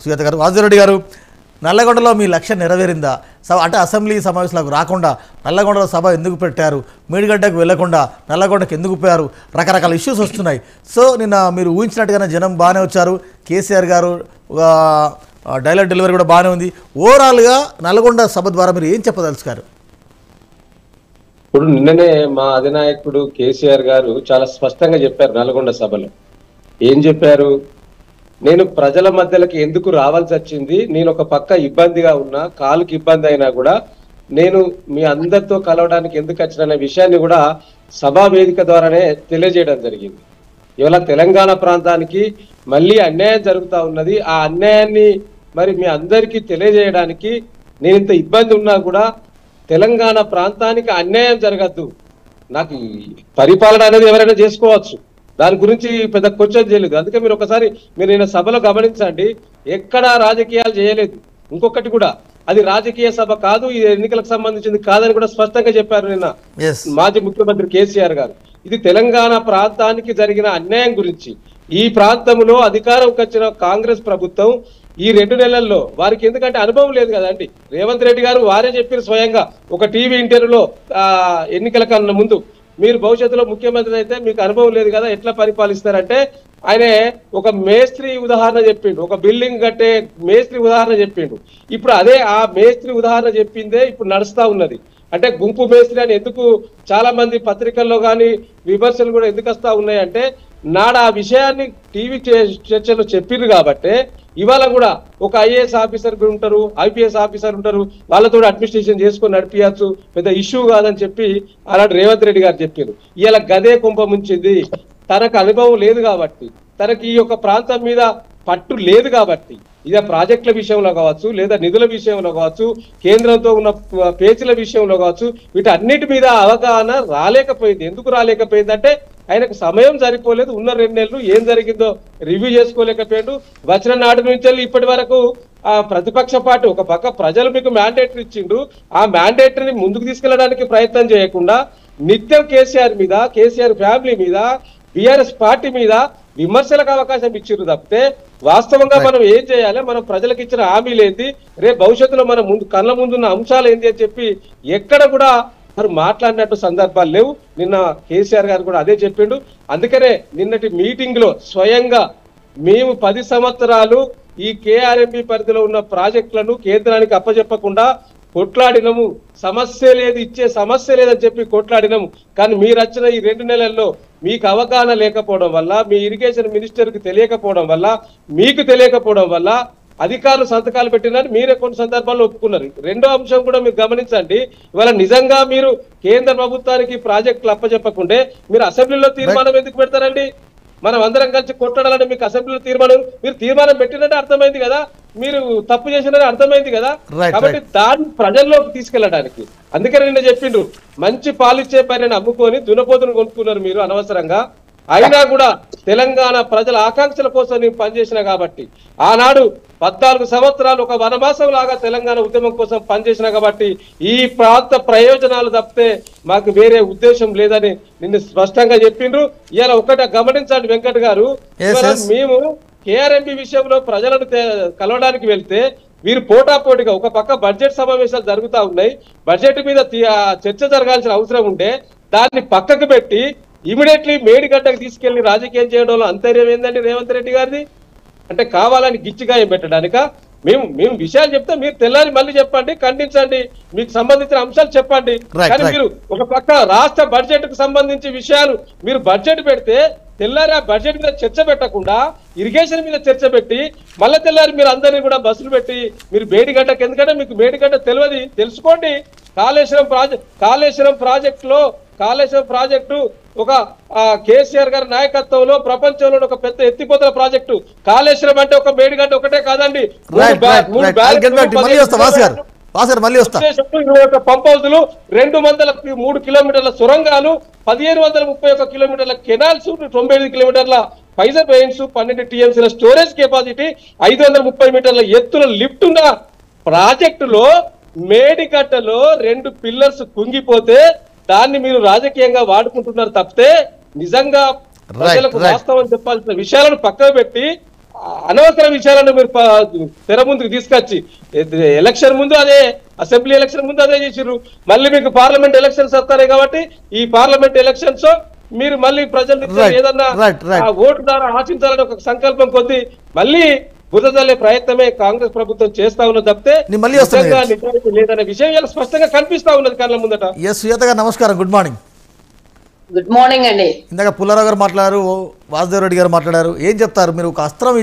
సుజాత గారు. వాసుదేవరెడ్డి గారు, నల్లగొండలో మీ లక్ష్యం నెరవేరిందా? అంటే అసెంబ్లీ సమావేశాలకు రాకుండా నల్లగొండలో సభ ఎందుకు పెట్టారు? మేడిగడ్డకు వెళ్లకుండా నల్లగొండకు ఎందుకు పోయారు? రకరకాల ఇష్యూస్ వస్తున్నాయి. సో నిన్న మీరు ఊహించినట్టుగానే జనం బాగానే వచ్చారు. కేసీఆర్ గారు డైలాగ్ డెలివరీ కూడా బాగానే ఉంది. ఓవరాల్గా నల్గొండ సభ ద్వారా మీరు ఏం చెప్పదలుచుకారు? ఇప్పుడు నిన్ననే మా అధినాయకుడు కేసీఆర్ గారు చాలా స్పష్టంగా చెప్పారు. నల్గొండ సభలో ఏం చెప్పారు? నేను ప్రజల మధ్యలోకి ఎందుకు రావాల్సి వచ్చింది, నేను ఒక పక్క ఇబ్బందిగా ఉన్నా, కాలుకి ఇబ్బంది అయినా కూడా నేను మీ అందరితో కలవడానికి ఎందుకు వచ్చిన విషయాన్ని కూడా సభా వేదిక ద్వారానే తెలియజేయడం జరిగింది. ఇవాళ తెలంగాణ ప్రాంతానికి మళ్ళీ అన్యాయం జరుగుతూ ఉన్నది. ఆ అన్యాయాన్ని మరి మీ అందరికీ తెలియజేయడానికి నేను ఇంత ఇబ్బంది ఉన్నా కూడా తెలంగాణ ప్రాంతానికి అన్యాయం జరగద్దు, నాకు పరిపాలన అనేది ఎవరైనా చేసుకోవచ్చు, దాని గురించి పెద్ద క్వశ్చన్ చేయలేదు. అందుకే మీరు ఒకసారి మీరు నిన్న సభలో గమనించండి, ఎక్కడా రాజకీయాలు చేయలేదు. ఇంకొకటి కూడా, అది రాజకీయ సభ కాదు, ఇది ఎన్నికలకు సంబంధించింది కాదని కూడా స్పష్టంగా చెప్పారు నిన్న మాజీ ముఖ్యమంత్రి కేసీఆర్ గారు. ఇది తెలంగాణ ప్రాంతానికి జరిగిన అన్యాయం గురించి. ఈ ప్రాంతంలో అధికారంకి వచ్చిన కాంగ్రెస్ ప్రభుత్వం ఈ 2 నెలల్లో వారికి ఎందుకంటే అనుభవం లేదు కదండి. రేవంత్ రెడ్డి గారు వారే చెప్పారు స్వయంగా ఒక టీవీ ఇంటర్వ్యూలో ఎన్నికల కన్నా ముందు, మీరు భవిష్యత్తులో ముఖ్యమంత్రి అయితే మీకు అనుభవం లేదు కదా, ఎట్లా పరిపాలిస్తారంటే ఆయన ఒక మేస్త్రి ఉదాహరణ చెప్పిండు, ఒక బిల్డింగ్ కట్టే మేస్త్రి ఉదాహరణ చెప్పిండు. ఇప్పుడు అదే ఆ మేస్త్రి ఉదాహరణ చెప్పిందే ఇప్పుడు నడుస్తా ఉన్నది. అంటే గుంపు మేస్త్రి అని ఎందుకు చాలా మంది పత్రికల్లో కానీ విమర్శలు కూడా ఎందుకు వస్తా ఉన్నాయంటే, నాడు ఆ విషయాన్ని టీవీ చర్చలో చెప్పిండ్రు కాబట్టి ఇవాళ కూడా ఒక ఐఏఎస్ ఆఫీసర్ ఉంటారు, ఐపీఎస్ ఆఫీసర్ ఉంటారు, వాళ్ళతో అడ్మినిస్ట్రేషన్ చేసుకొని నడిపించచ్చు, పెద్ద ఇష్యూ కాదని చెప్పి అలాంటి రేవంత్ రెడ్డి గారు చెప్పారు. ఇలా గదే కుంభ ముంచింది. తనకు అనుభవం లేదు కాబట్టి, తనకి ఈ యొక్క ప్రాంతం మీద పట్టు లేదు కాబట్టి, ఇదే ప్రాజెక్టుల విషయంలో కావచ్చు, లేదా నిధుల విషయంలో కావచ్చు, కేంద్రంతో ఉన్న పేచీల విషయంలో కావచ్చు, వీటన్నిటి మీద అవగాహన రాలేకపోయింది. ఎందుకు రాలేకపోయిందంటే ఆయనకు సమయం సరిపోలేదు. ఉన్న 2 నెలలు ఏం జరిగిందో రివ్యూ చేసుకోలేకపోయాడు. వచ్చిన నాటి నుంచి ఇప్పటి వరకు ఆ ప్రతిపక్ష పార్టీ ఒక పక్క ప్రజలు మీకు మ్యాండేటరీ ఇచ్చిండు, ఆ మ్యాండేటరీని ముందుకు తీసుకెళ్లడానికి ప్రయత్నం చేయకుండా నిత్యం కేసీఆర్ మీద, కేసీఆర్ ఫ్యామిలీ మీద, బీఆర్ఎస్ పార్టీ మీద విమర్శలకు అవకాశం ఇచ్చిర్రు తప్పితే వాస్తవంగా మనం ఏం చేయాలి, మనం ప్రజలకు ఇచ్చిన హామీలు ఏంది, రేపు భవిష్యత్తులో మన కళ్ళ ముందున్న అంశాలు ఏంది అని చెప్పి ఎక్కడ కూడా మరి మాట్లాడినట్టు సందర్భాలు లేవు. నిన్న కేసీఆర్ గారు కూడా అదే చెప్పిండు. అందుకనే నిన్నటి మీటింగ్ లో స్వయంగా మేము 10 సంవత్సరాలు ఈ కేఆర్ఎంబి పరిధిలో ఉన్న ప్రాజెక్టులను కేంద్రానికి అప్పచెప్పకుండా కొట్లాడినము, సమస్య లేదు, ఇచ్చే సమస్య లేదని చెప్పి కొట్లాడినము. కానీ మీరు వచ్చిన ఈ 2 నెలల్లో మీకు అవగాహన లేకపోవడం వల్ల, మీ ఇరిగేషన్ మినిస్టర్కి తెలియకపోవడం వల్ల, మీకు తెలియకపోవడం వల్ల అధికారులు సంతకాలు పెట్టినని మీరే కొన్ని సందర్భాల్లో ఒప్పుకున్నారు. రెండో అంశం కూడా మీరు గమనించండి, ఇవాళ నిజంగా మీరు కేంద్ర ప్రభుత్వానికి ప్రాజెక్టులు అప్పచెప్పకుంటే మీరు అసెంబ్లీలో తీర్మానం ఎందుకు పెడతారండి? మనం అందరం కలిసి కొట్లాడాలని మీకు అసెంబ్లీలో మీరు తీర్మానం పెట్టినట్టే అర్థమైంది కదా, మీరు తప్పు చేసినట్టు అర్థమైంది కదా. కాబట్టి దాన్ని ప్రజల్లోకి తీసుకెళ్లడానికి అందుకని నిన్న చెప్పిండు, మంచి పాలిచ్చే పైన అమ్ముకొని దున్నపోతును కొనుక్కున్నారు మీరు అనవసరంగా. అయినా కూడా తెలంగాణ ప్రజల ఆకాంక్షల కోసం నేను పనిచేసిన కాబట్టి, ఆనాడు 14 సంవత్సరాలు ఒక వనవాసం లాగా తెలంగాణ ఉద్యమం కోసం పనిచేసిన కాబట్టి ఈ ప్రాంత ప్రయోజనాలు తప్పితే మాకు వేరే ఉద్దేశం లేదని నిన్ను స్పష్టంగా చెప్పిండ్రు. ఇలా ఒకటి గమనించండి వెంకట్ గారు, మేము కేఆర్ఎంబి విషయంలో ప్రజలను కలవడానికి వెళ్తే వీరు పోటాపోటీగా ఒక పక్క బడ్జెట్ సమావేశాలు జరుగుతూ ఉన్నాయి, బడ్జెట్ మీద చర్చ జరగాల్సిన అవసరం ఉంటే దాన్ని పక్కకు పెట్టి ఇమీడియట్లీ మేడిగడ్డకు తీసుకెళ్లి రాజకీయం చేయడంలో అంతర్యం ఏందండి రేవంత్ రెడ్డి గారిది? అంటే కావాలని గిచ్చిగాయం పెట్టడానిక? మేము విషయాలు చెప్తే మీరు తెల్లారి మళ్ళీ చెప్పండి, ఖండించండి, మీకు సంబంధించిన అంశాలు చెప్పండి. కానీ మీరు ఒక పక్క రాష్ట్ర బడ్జెట్ కు సంబంధించి విషయాలు మీరు బడ్జెట్ పెడితే తెల్లారి ఆ బడ్జెట్ మీద చర్చ పెట్టకుండా ఇరిగేషన్ మీద చర్చ పెట్టి మళ్ళీ తెల్లారి మీరు అందరినీ కూడా బస్సులు పెట్టి మీరు మేడిగడ్డకు, ఎందుకంటే మీకు మేడిగడ్డ తెలియదు, తెలుసుకోండి. కాళేశ్వరం ప్రాజెక్టు ఒక కేసీఆర్ గారి నాయకత్వంలో ప్రపంచంలో ఒక పెద్ద ఎత్తిపోతల ప్రాజెక్టు. కాళేశ్వరం అంటే ఒక మేడిగడ్డ ఒకటే కాదండి, పంప్ హౌజులు, 203 కిలోమీటర్ల సొరంగాలు, 1531 కిలోమీటర్ల కెనాల్స్, 95 కిలోమీటర్ల ఫైజర్ వెయిన్స్, 12 టీఎంసీల స్టోరేజ్ కెపాసిటీ, 530 మీటర్ల ఎత్తుల లిఫ్ట్ ఉన్న ప్రాజెక్టులో మేడిగడ్డలో 2 పిల్లర్స్ కుంగిపోతే దాన్ని మీరు రాజకీయంగా వాడుకుంటున్నారు తప్పితే నిజంగా ప్రజలకు వాస్తవం చెప్పాల్సిన విషయాలను పక్కన పెట్టి అనవసర విషయాలను మీరు తెర ముందుకు తీసుకొచ్చి ఎలక్షన్ ముందు అదే, అసెంబ్లీ ఎలక్షన్ ముందు అదే చేసిర్రు. మళ్ళీ మీకు పార్లమెంట్ ఎలక్షన్స్ వస్తాయి కాబట్టి ఈ పార్లమెంట్ ఎలక్షన్స్ మీరు మళ్ళీ ప్రజల నుంచి ఏదన్నా ఓటు ద్వారా ఆశించాలని ఒక సంకల్పం కొద్ది మళ్ళీ బురదల్లే ప్రయత్నమే కాంగ్రెస్ ప్రభుత్వం చేస్తా ఉన్నది తప్పితే లేదనే విషయం ఇలా స్పష్టంగా కనిపిస్తా ఉన్నది కళ్ళ ముందట. ఎస్ సుజాత గారు నమస్కారం, గుడ్ మార్నింగ్. గుడ్ మార్నింగ్ అండి. ఇందాక పుల్లారావు గారు మాట్లాడారు, వాసుదేవ్ రెడ్డి గారు మాట్లాడారు. ఏం చెప్తారు మీరు? ఒక అస్త్రం